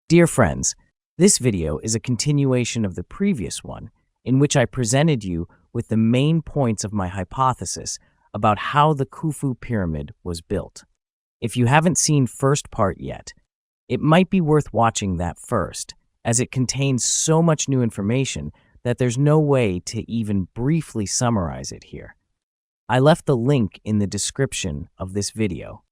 Dear friends, this video is a continuation of the previous one, in which I presented you with the main points of my hypothesis about how the Khufu pyramid was built. If you haven't seen first part yet, it might be worth watching that first, as it contains so much new information that there's no way to even briefly summarize it here. I left the link in the description of this video.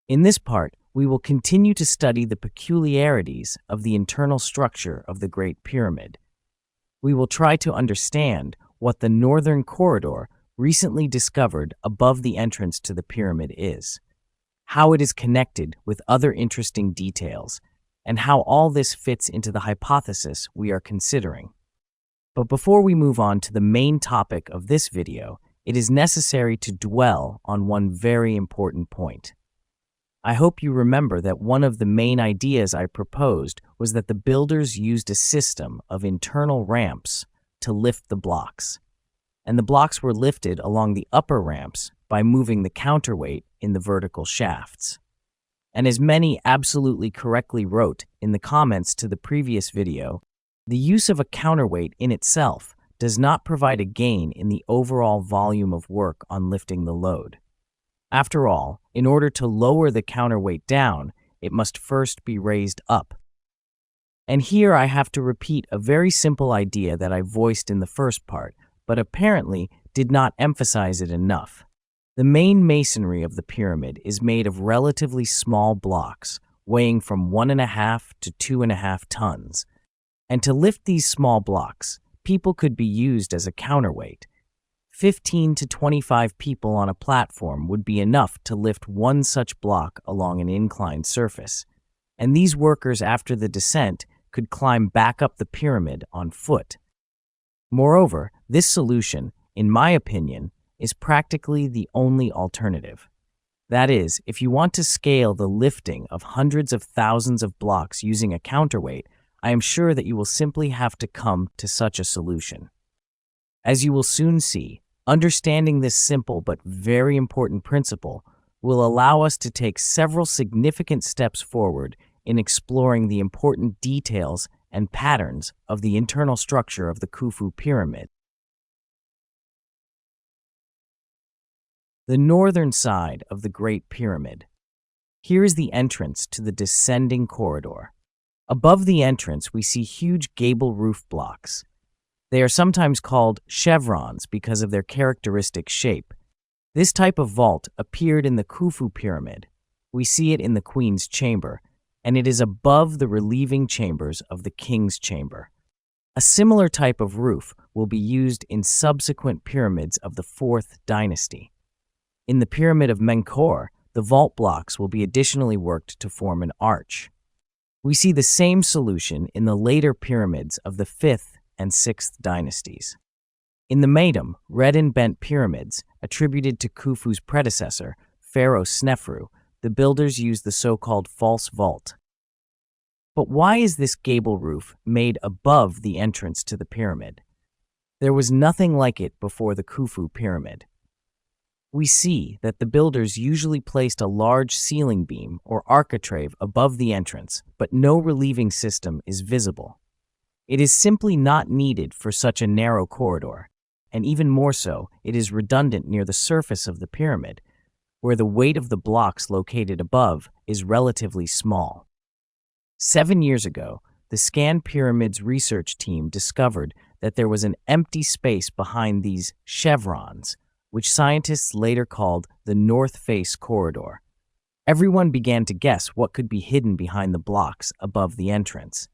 In this part, we will continue to study the peculiarities of the internal structure of the Great Pyramid. We will try to understand what the northern corridor recently discovered above the entrance to the pyramid is, how it is connected with other interesting details, and how all this fits into the hypothesis we are considering. But before we move on to the main topic of this video, it is necessary to dwell on one very important point. I hope you remember that one of the main ideas I proposed was that the builders used a system of internal ramps to lift the blocks, and the blocks were lifted along the upper ramps by moving the counterweight in the vertical shafts. And as many absolutely correctly wrote in the comments to the previous video, the use of a counterweight in itself does not provide a gain in the overall volume of work on lifting the load. After all, in order to lower the counterweight down, it must first be raised up. And here I have to repeat a very simple idea that I voiced in the first part, but apparently did not emphasize it enough. The main masonry of the pyramid is made of relatively small blocks, weighing from 1.5 to 2.5 tons. And to lift these small blocks, people could be used as a counterweight. 15 to 25 people on a platform would be enough to lift one such block along an inclined surface, and these workers after the descent could climb back up the pyramid on foot. Moreover, this solution, in my opinion, is practically the only alternative. That is, if you want to scale the lifting of hundreds of thousands of blocks using a counterweight, I am sure that you will simply have to come to such a solution. As you will soon see, understanding this simple but very important principle will allow us to take several significant steps forward in exploring the important details and patterns of the internal structure of the Khufu pyramid. The northern side of the Great Pyramid. Here is the entrance to the descending corridor. Above the entrance, we see huge gable roof blocks. They are sometimes called chevrons because of their characteristic shape. This type of vault appeared in the Khufu pyramid. We see it in the Queen's chamber, and it is above the relieving chambers of the King's chamber. A similar type of roof will be used in subsequent pyramids of the 4th dynasty. In the Pyramid of Menkaure, the vault blocks will be additionally worked to form an arch. We see the same solution in the later pyramids of the 5th and 6th dynasties. In the Meidum, red and bent pyramids, attributed to Khufu's predecessor, Pharaoh Snefru, the builders used the so-called false vault. But why is this gable roof made above the entrance to the pyramid? There was nothing like it before the Khufu pyramid. We see that the builders usually placed a large ceiling beam or architrave above the entrance, but no relieving system is visible. It is simply not needed for such a narrow corridor, and even more so, it is redundant near the surface of the pyramid, where the weight of the blocks located above is relatively small. 7 years ago, the Scan Pyramids research team discovered that there was an empty space behind these chevrons, which scientists later called the North Face Corridor. Everyone began to guess what could be hidden behind the blocks above the entrance.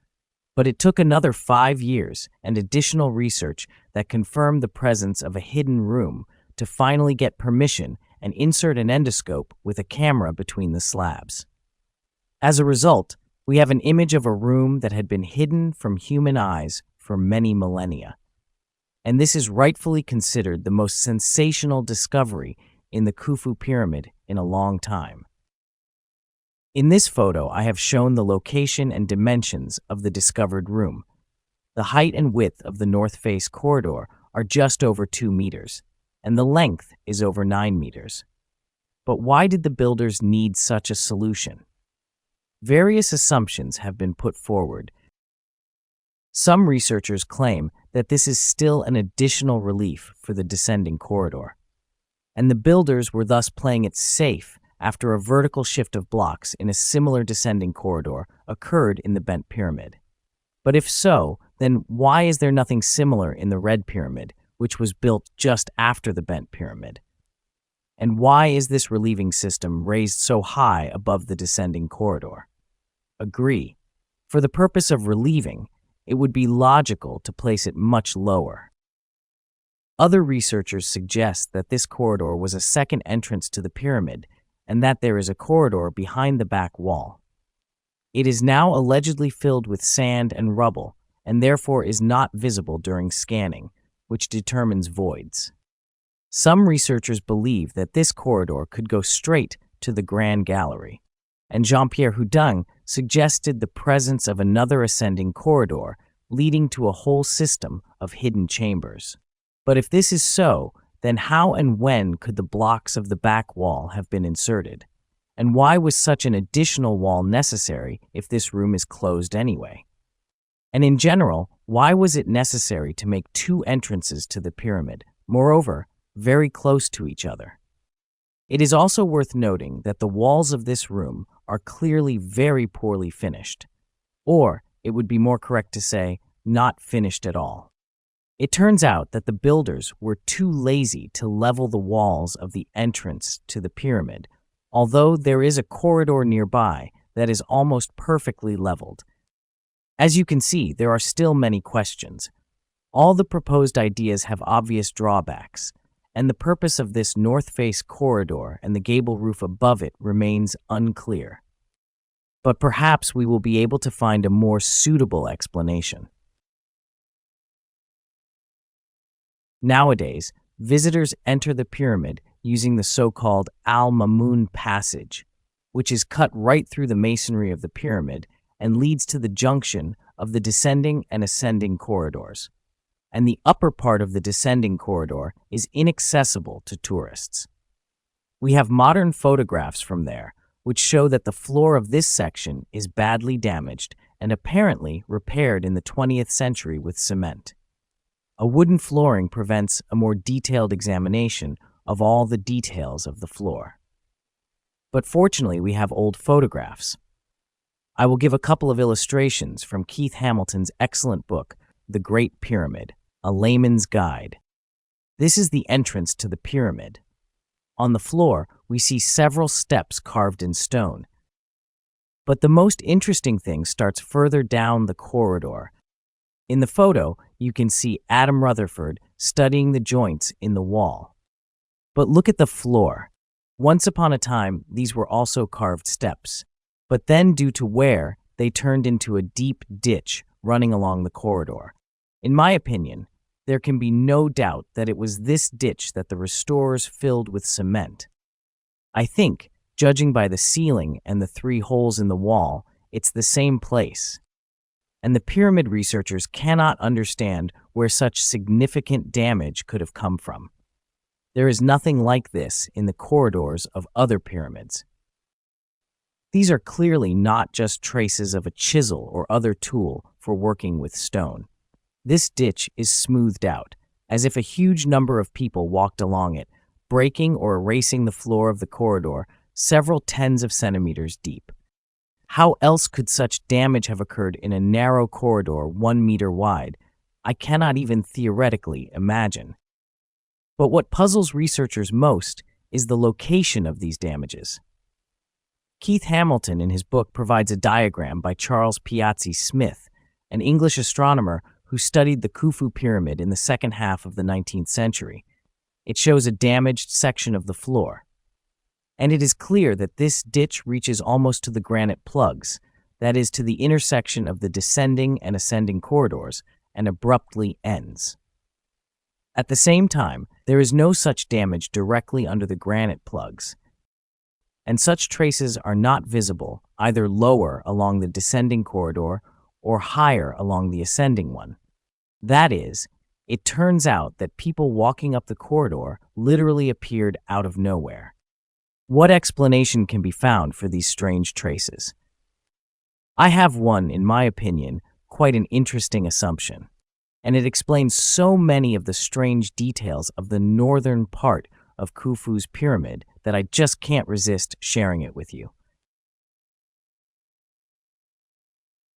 But it took another 5 years and additional research that confirmed the presence of a hidden room to finally get permission and insert an endoscope with a camera between the slabs. As a result, we have an image of a room that had been hidden from human eyes for many millennia. And this is rightfully considered the most sensational discovery in the Khufu pyramid in a long time. In this photo, I have shown the location and dimensions of the discovered room. The height and width of the North Face corridor are just over 2 meters, and the length is over 9 meters. But why did the builders need such a solution? Various assumptions have been put forward. Some researchers claim that this is still an additional relief for the descending corridor, and the builders were thus playing it safe after a vertical shift of blocks in a similar descending corridor occurred in the bent pyramid. But if so, then why is there nothing similar in the red pyramid, which was built just after the bent pyramid? And why is this relieving system raised so high above the descending corridor? Agree. For the purpose of relieving, it would be logical to place it much lower. Other researchers suggest that this corridor was a second entrance to the pyramid and that there is a corridor behind the back wall. It is now allegedly filled with sand and rubble and therefore is not visible during scanning, which determines voids. Some researchers believe that this corridor could go straight to the Grand Gallery, and Jean-Pierre Houdin suggested the presence of another ascending corridor leading to a whole system of hidden chambers. But if this is so, then how and when could the blocks of the back wall have been inserted? And why was such an additional wall necessary if this room is closed anyway? And in general, why was it necessary to make two entrances to the pyramid, moreover, very close to each other? It is also worth noting that the walls of this room are clearly very poorly finished, or it would be more correct to say, not finished at all. It turns out that the builders were too lazy to level the walls of the entrance to the pyramid, although there is a corridor nearby that is almost perfectly leveled. As you can see, there are still many questions. All the proposed ideas have obvious drawbacks, and the purpose of this north-face corridor and the gable roof above it remains unclear. But perhaps we will be able to find a more suitable explanation. Nowadays, visitors enter the pyramid using the so-called Al-Mamun Passage, which is cut right through the masonry of the pyramid and leads to the junction of the descending and ascending corridors. And the upper part of the descending corridor is inaccessible to tourists. We have modern photographs from there, which show that the floor of this section is badly damaged and apparently repaired in the 20th century with cement. A wooden flooring prevents a more detailed examination of all the details of the floor. But fortunately, we have old photographs. I will give a couple of illustrations from Keith Hamilton's excellent book, The Great Pyramid, A Layman's Guide. This is the entrance to the pyramid. On the floor, we see several steps carved in stone. But the most interesting thing starts further down the corridor. In the photo, you can see Adam Rutherford studying the joints in the wall. But look at the floor. Once upon a time, these were also carved steps. But then, due to wear, they turned into a deep ditch running along the corridor. In my opinion, there can be no doubt that it was this ditch that the restorers filled with cement. I think, judging by the ceiling and the 3 holes in the wall, it's the same place. And the pyramid researchers cannot understand where such significant damage could have come from. There is nothing like this in the corridors of other pyramids. These are clearly not just traces of a chisel or other tool for working with stone. This ditch is smoothed out, as if a huge number of people walked along it, breaking or erasing the floor of the corridor several tens of centimeters deep. How else could such damage have occurred in a narrow corridor 1 meter wide? I cannot even theoretically imagine. But what puzzles researchers most is the location of these damages. Keith Hamilton in his book provides a diagram by Charles Piazzi Smith, an English astronomer who studied the Khufu pyramid in the second half of the 19th century. It shows a damaged section of the floor. And it is clear that this ditch reaches almost to the granite plugs, that is, to the intersection of the descending and ascending corridors, and abruptly ends. At the same time, there is no such damage directly under the granite plugs, and such traces are not visible either lower along the descending corridor or higher along the ascending one. That is, it turns out that people walking up the corridor literally appeared out of nowhere. What explanation can be found for these strange traces? I have one, in my opinion, quite an interesting assumption, and it explains so many of the strange details of the northern part of Khufu's pyramid that I just can't resist sharing it with you.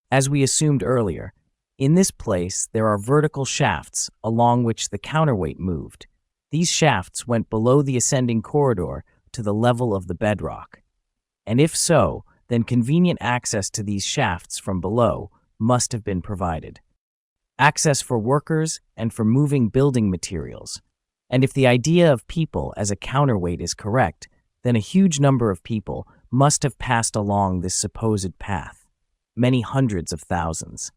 As we assumed earlier, in this place there are vertical shafts along which the counterweight moved. These shafts went below the ascending corridor to the level of the bedrock. And if so, then convenient access to these shafts from below must have been provided. Access for workers and for moving building materials. And if the idea of people as a counterweight is correct, then a huge number of people must have passed along this supposed path, many hundreds of thousands.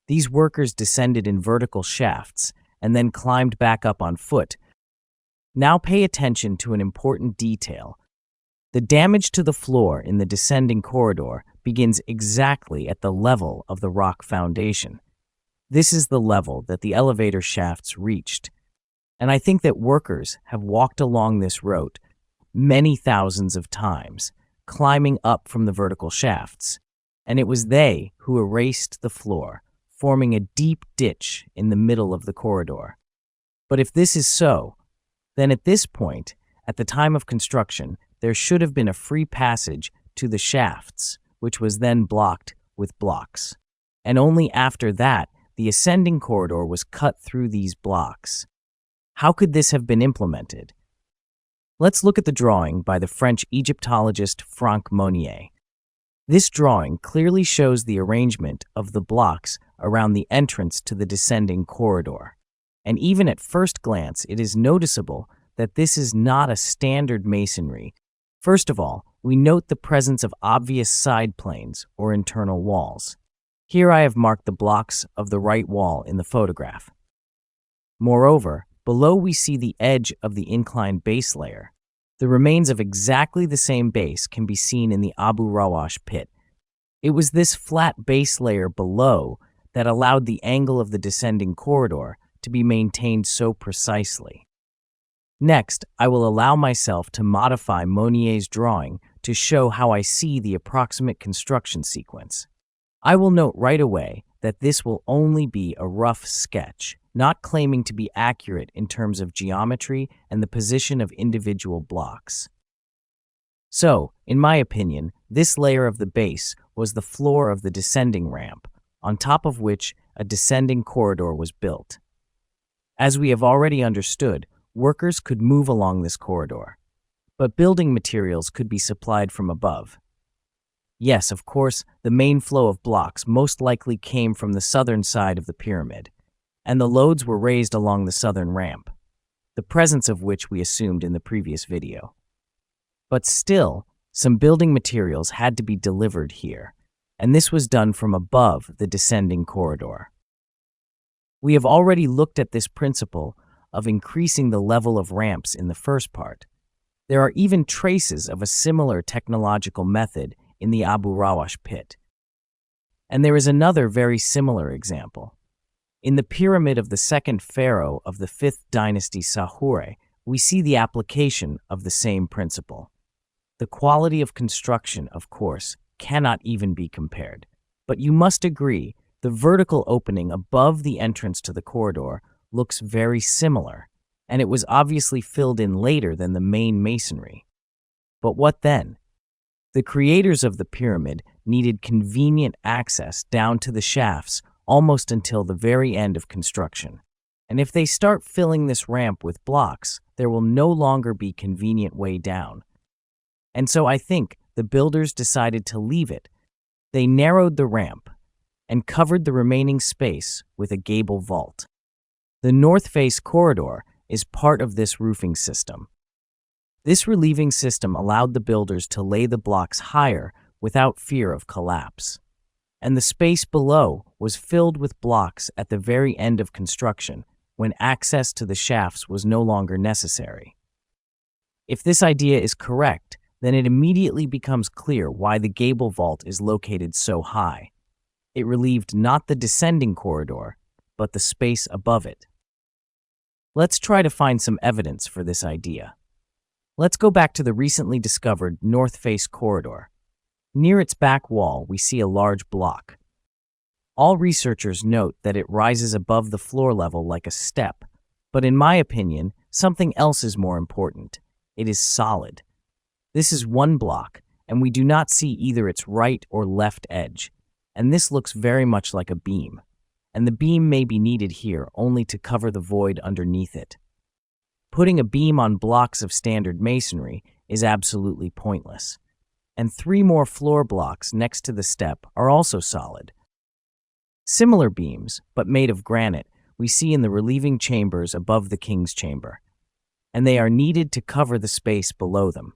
These workers descended in vertical shafts and then climbed back up on foot. Now pay attention to an important detail. The damage to the floor in the descending corridor begins exactly at the level of the rock foundation. This is the level that the elevator shafts reached. And I think that workers have walked along this road many thousands of times, climbing up from the vertical shafts. And it was they who erased the floor, forming a deep ditch in the middle of the corridor. But if this is so, then at this point, at the time of construction, there should have been a free passage to the shafts, which was then blocked with blocks. And only after that, the ascending corridor was cut through these blocks. How could this have been implemented? Let's look at the drawing by the French Egyptologist Franck Monnier. This drawing clearly shows the arrangement of the blocks around the entrance to the descending corridor. And even at first glance, it is noticeable that this is not a standard masonry. First of all, we note the presence of obvious side planes or internal walls. Here I have marked the blocks of the right wall in the photograph. Moreover, below we see the edge of the inclined base layer. The remains of exactly the same base can be seen in the Abu Rawash pit. It was this flat base layer below that allowed the angle of the descending corridor to be maintained so precisely. Next, I will allow myself to modify Monnier's drawing to show how I see the approximate construction sequence. I will note right away that this will only be a rough sketch, not claiming to be accurate in terms of geometry and the position of individual blocks. So, in my opinion, this layer of the base was the floor of the descending ramp, on top of which a descending corridor was built. As we have already understood, workers could move along this corridor, but building materials could be supplied from above. Yes, of course, the main flow of blocks most likely came from the southern side of the pyramid, and the loads were raised along the southern ramp, the presence of which we assumed in the previous video. But still, some building materials had to be delivered here, and this was done from above the descending corridor. We have already looked at this principle of increasing the level of ramps in the first part. There are even traces of a similar technological method in the Abu Rawash pit. And there is another very similar example. In the pyramid of the second pharaoh of the 5th dynasty Sahure, we see the application of the same principle. The quality of construction, of course, cannot even be compared. But you must agree, the vertical opening above the entrance to the corridor looks very similar, and it was obviously filled in later than the main masonry. But what then? The creators of the pyramid needed convenient access down to the shafts almost until the very end of construction. And if they start filling this ramp with blocks, there will no longer be convenient way down. And so I think the builders decided to leave it. They narrowed the ramp and covered the remaining space with a gable vault. The north face corridor is part of this roofing system. This relieving system allowed the builders to lay the blocks higher without fear of collapse. And the space below was filled with blocks at the very end of construction, when access to the shafts was no longer necessary. If this idea is correct, then it immediately becomes clear why the gable vault is located so high. It relieved not the descending corridor, but the space above it. Let's try to find some evidence for this idea. Let's go back to the recently discovered north face corridor. Near its back wall, we see a large block. All researchers note that it rises above the floor level like a step, but in my opinion, something else is more important. It is solid. This is one block, and we do not see either its right or left edge, and this looks very much like a beam, and the beam may be needed here only to cover the void underneath it. Putting a beam on blocks of standard masonry is absolutely pointless, and 3 more floor blocks next to the step are also solid. Similar beams, but made of granite, we see in the relieving chambers above the king's chamber, and they are needed to cover the space below them.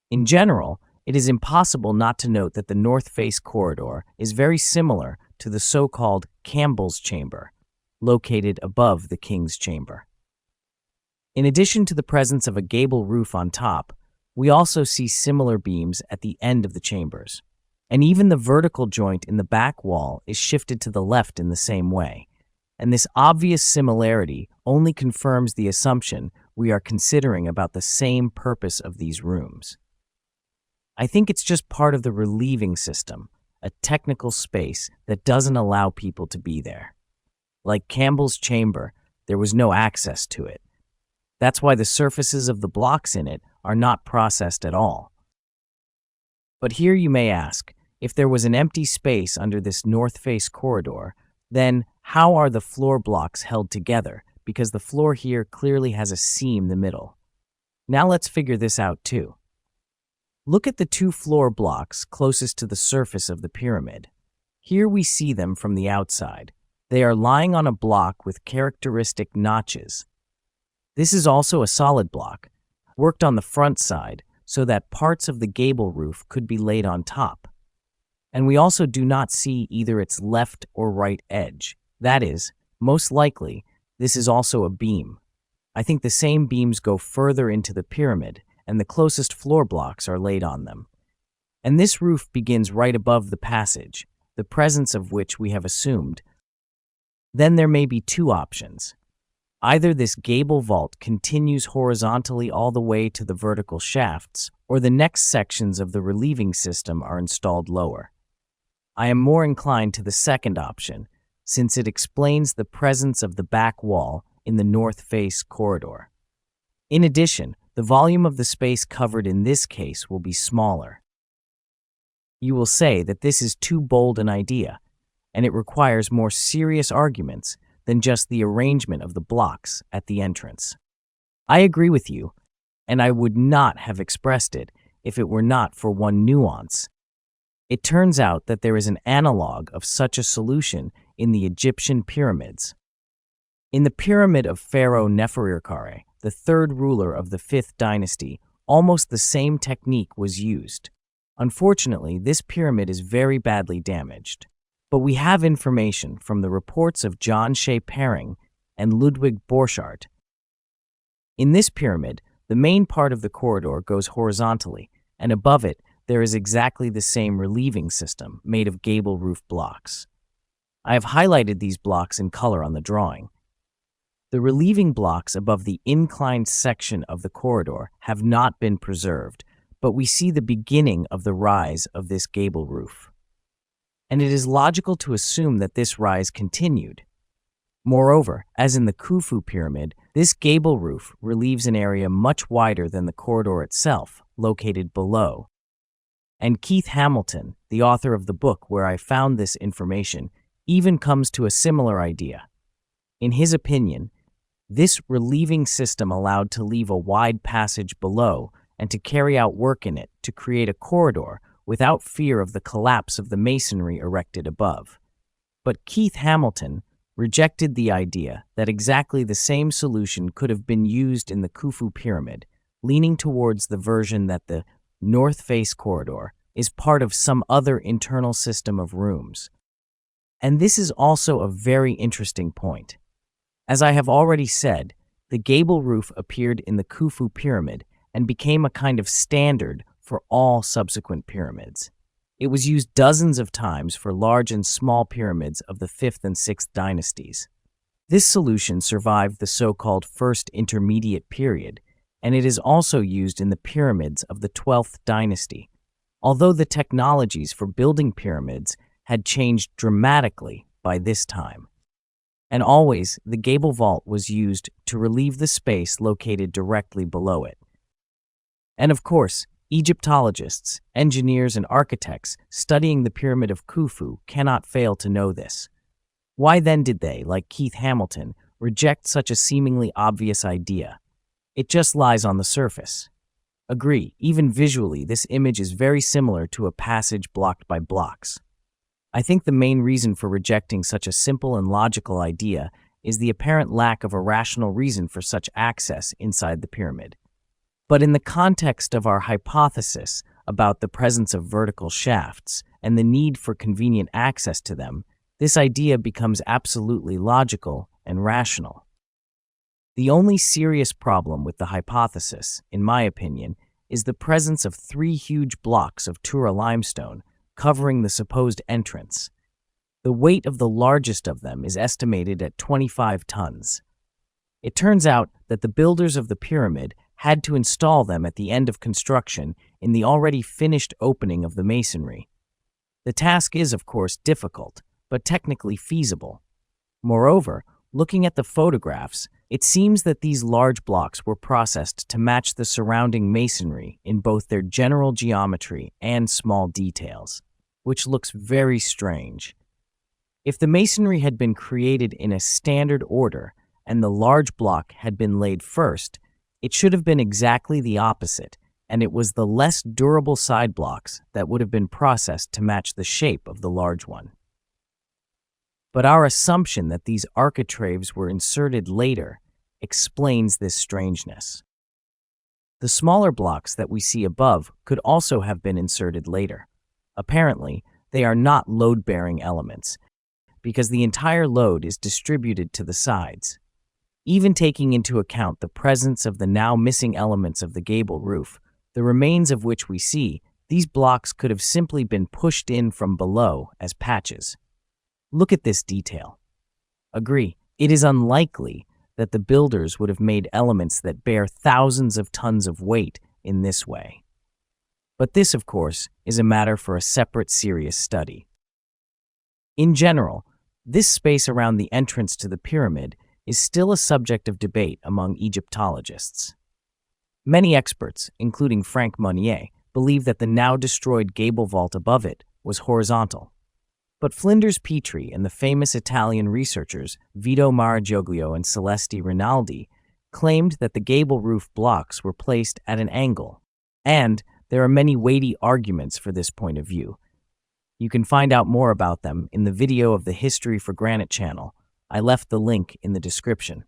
In general, it is impossible not to note that the north face corridor is very similar to the so-called Campbell's chamber, located above the king's chamber. In addition to the presence of a gable roof on top, we also see similar beams at the end of the chambers, and even the vertical joint in the back wall is shifted to the left in the same way, and this obvious similarity only confirms the assumption we are considering about the same purpose of these rooms. I think it's just part of the relieving system, a technical space that doesn't allow people to be there. Like Campbell's chamber, there was no access to it. That's why the surfaces of the blocks in it are not processed at all. But here you may ask, if there was an empty space under this north face corridor, then how are the floor blocks held together? Because the floor here clearly has a seam in the middle. Now let's figure this out too. Look at the 2 floor blocks closest to the surface of the pyramid. Here we see them from the outside. They are lying on a block with characteristic notches. This is also a solid block, worked on the front side so that parts of the gable roof could be laid on top. And we also do not see either its left or right edge. That is, most likely, this is also a beam. I think the same beams go further into the pyramid, and the closest floor blocks are laid on them. And this roof begins right above the passage, the presence of which we have assumed. Then there may be 2 options. Either this gable vault continues horizontally all the way to the vertical shafts, or the next sections of the relieving system are installed lower. I am more inclined to the second option, since it explains the presence of the back wall in the north face corridor. In addition, the volume of the space covered in this case will be smaller. You will say that this is too bold an idea, and it requires more serious arguments than just the arrangement of the blocks at the entrance. I agree with you, and I would not have expressed it if it were not for one nuance. It turns out that there is an analog of such a solution in the Egyptian pyramids. In the pyramid of Pharaoh Neferirkare, the 3rd ruler of the 5th dynasty, almost the same technique was used. Unfortunately, this pyramid is very badly damaged. But we have information from the reports of John Shea Paring and Ludwig Borchardt. In this pyramid, the main part of the corridor goes horizontally, and above it, there is exactly the same relieving system made of gable roof blocks. I have highlighted these blocks in color on the drawing. The relieving blocks above the inclined section of the corridor have not been preserved, but we see the beginning of the rise of this gable roof. And it is logical to assume that this rise continued. Moreover, as in the Khufu pyramid, this gable roof relieves an area much wider than the corridor itself, located below. And Keith Hamilton, the author of the book where I found this information, even comes to a similar idea. In his opinion, this relieving system allowed to leave a wide passage below and to carry out work in it to create a corridor without fear of the collapse of the masonry erected above. But Keith Hamilton rejected the idea that exactly the same solution could have been used in the Khufu pyramid, leaning towards the version that the north face corridor is part of some other internal system of rooms. And this is also a very interesting point. As I have already said, the gable roof appeared in the Khufu pyramid and became a kind of standard for all subsequent pyramids. It was used dozens of times for large and small pyramids of the 5th and 6th dynasties. This solution survived the so-called First Intermediate period, and it is also used in the pyramids of the 12th dynasty. although the technologies for building pyramids had changed dramatically by this time. And always, the gable vault was used to relieve the space located directly below it. And of course, Egyptologists, engineers, and architects studying the Pyramid of Khufu cannot fail to know this. Why then did they, like Keith Hamilton, reject such a seemingly obvious idea? It just lies on the surface. Agree, even visually, this image is very similar to a passage blocked by blocks. I think the main reason for rejecting such a simple and logical idea is the apparent lack of a rational reason for such access inside the pyramid. But in the context of our hypothesis about the presence of vertical shafts and the need for convenient access to them, this idea becomes absolutely logical and rational. The only serious problem with the hypothesis, in my opinion, is the presence of 3 huge blocks of Tura limestone covering the supposed entrance. The weight of the largest of them is estimated at 25 tons. It turns out that the builders of the pyramid had to install them at the end of construction in the already finished opening of the masonry. The task is, of course, difficult, but technically feasible. Moreover, looking at the photographs, it seems that these large blocks were processed to match the surrounding masonry in both their general geometry and small details, which looks very strange. If the masonry had been created in a standard order and the large block had been laid first, it should have been exactly the opposite, and it was the less durable side blocks that would have been processed to match the shape of the large one. But our assumption that these architraves were inserted later explains this strangeness. The smaller blocks that we see above could also have been inserted later. Apparently, they are not load-bearing elements, because the entire load is distributed to the sides. Even taking into account the presence of the now missing elements of the gable roof, the remains of which we see, these blocks could have simply been pushed in from below as patches. Look at this detail. Agree, it is unlikely that the builders would have made elements that bear thousands of tons of weight in this way. But this, of course, is a matter for a separate serious study. In general, this space around the entrance to the pyramid is still a subject of debate among Egyptologists. Many experts, including Frank Monnier, believe that the now destroyed gable vault above it was horizontal. But Flinders Petrie and the famous Italian researchers Vito Maragioglio and Celeste Rinaldi claimed that the gable roof blocks were placed at an angle, and there are many weighty arguments for this point of view. You can find out more about them in the video of the History for Granite channel. I left the link in the description.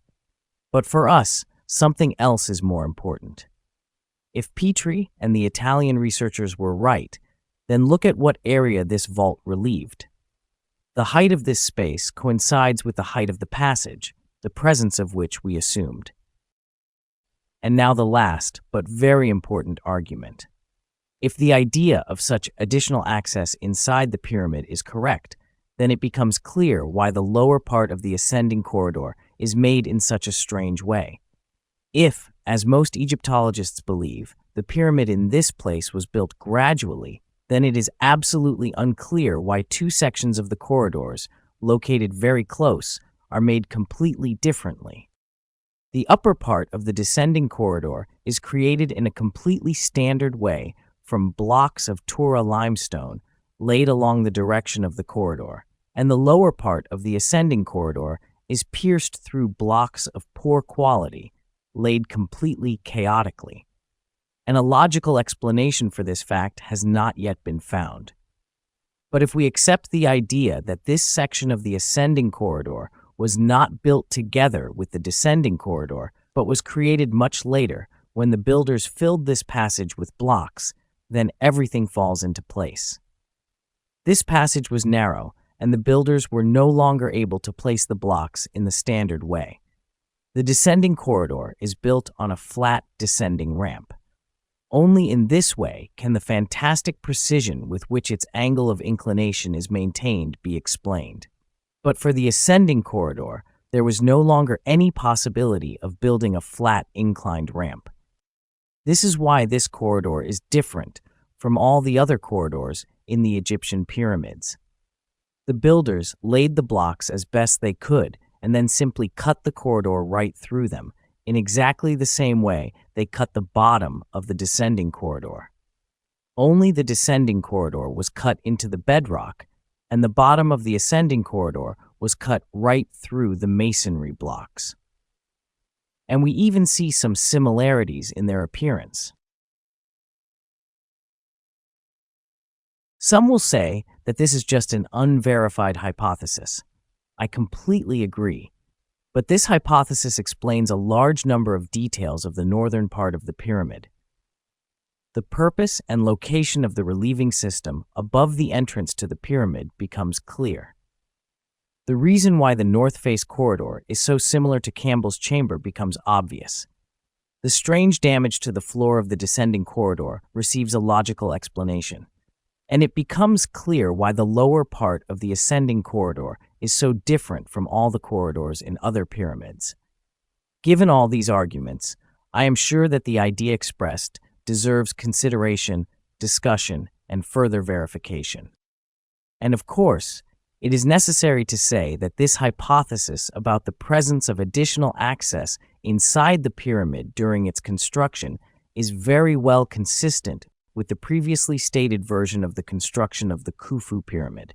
But for us, something else is more important. If Petrie and the Italian researchers were right, then look at what area this vault relieved. The height of this space coincides with the height of the passage, the presence of which we assumed. And now the last, but very important argument. If the idea of such additional access inside the pyramid is correct, then it becomes clear why the lower part of the ascending corridor is made in such a strange way. If, as most Egyptologists believe, the pyramid in this place was built gradually, then it is absolutely unclear why 2 sections of the corridors, located very close, are made completely differently. The upper part of the descending corridor is created in a completely standard way from blocks of Tura limestone laid along the direction of the corridor, and the lower part of the ascending corridor is pierced through blocks of poor quality, laid completely chaotically. And a logical explanation for this fact has not yet been found. But if we accept the idea that this section of the ascending corridor was not built together with the descending corridor, but was created much later when the builders filled this passage with blocks, then everything falls into place. This passage was narrow, and the builders were no longer able to place the blocks in the standard way. The descending corridor is built on a flat descending ramp. Only in this way can the fantastic precision with which its angle of inclination is maintained be explained. But for the ascending corridor, there was no longer any possibility of building a flat inclined ramp. This is why this corridor is different from all the other corridors in the Egyptian pyramids. The builders laid the blocks as best they could and then simply cut the corridor right through them, in exactly the same way they cut the bottom of the descending corridor. Only the descending corridor was cut into the bedrock, and the bottom of the ascending corridor was cut right through the masonry blocks. And we even see some similarities in their appearance. Some will say that this is just an unverified hypothesis. I completely agree. But this hypothesis explains a large number of details of the northern part of the pyramid. The purpose and location of the relieving system above the entrance to the pyramid becomes clear. The reason why the north face corridor is so similar to Campbell's chamber becomes obvious. The strange damage to the floor of the descending corridor receives a logical explanation, and it becomes clear why the lower part of the ascending corridor is so different from all the corridors in other pyramids. Given all these arguments, I am sure that the idea expressed deserves consideration, discussion, and further verification. And of course, it is necessary to say that this hypothesis about the presence of additional access inside the pyramid during its construction is very well consistent with the previously stated version of the construction of the Khufu pyramid.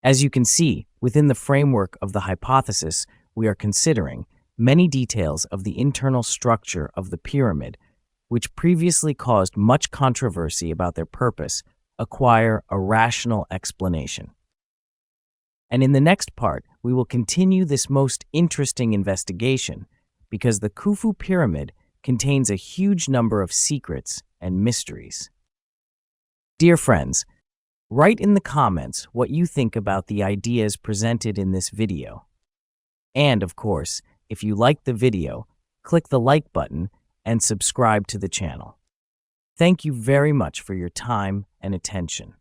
As you can see, within the framework of the hypothesis we are considering, many details of the internal structure of the pyramid, which previously caused much controversy about their purpose, acquire a rational explanation. And in the next part, we will continue this most interesting investigation because the Khufu pyramid contains a huge number of secrets and mysteries. Dear friends, write in the comments what you think about the ideas presented in this video. And of course, if you liked the video, click the like button and subscribe to the channel. Thank you very much for your time and attention.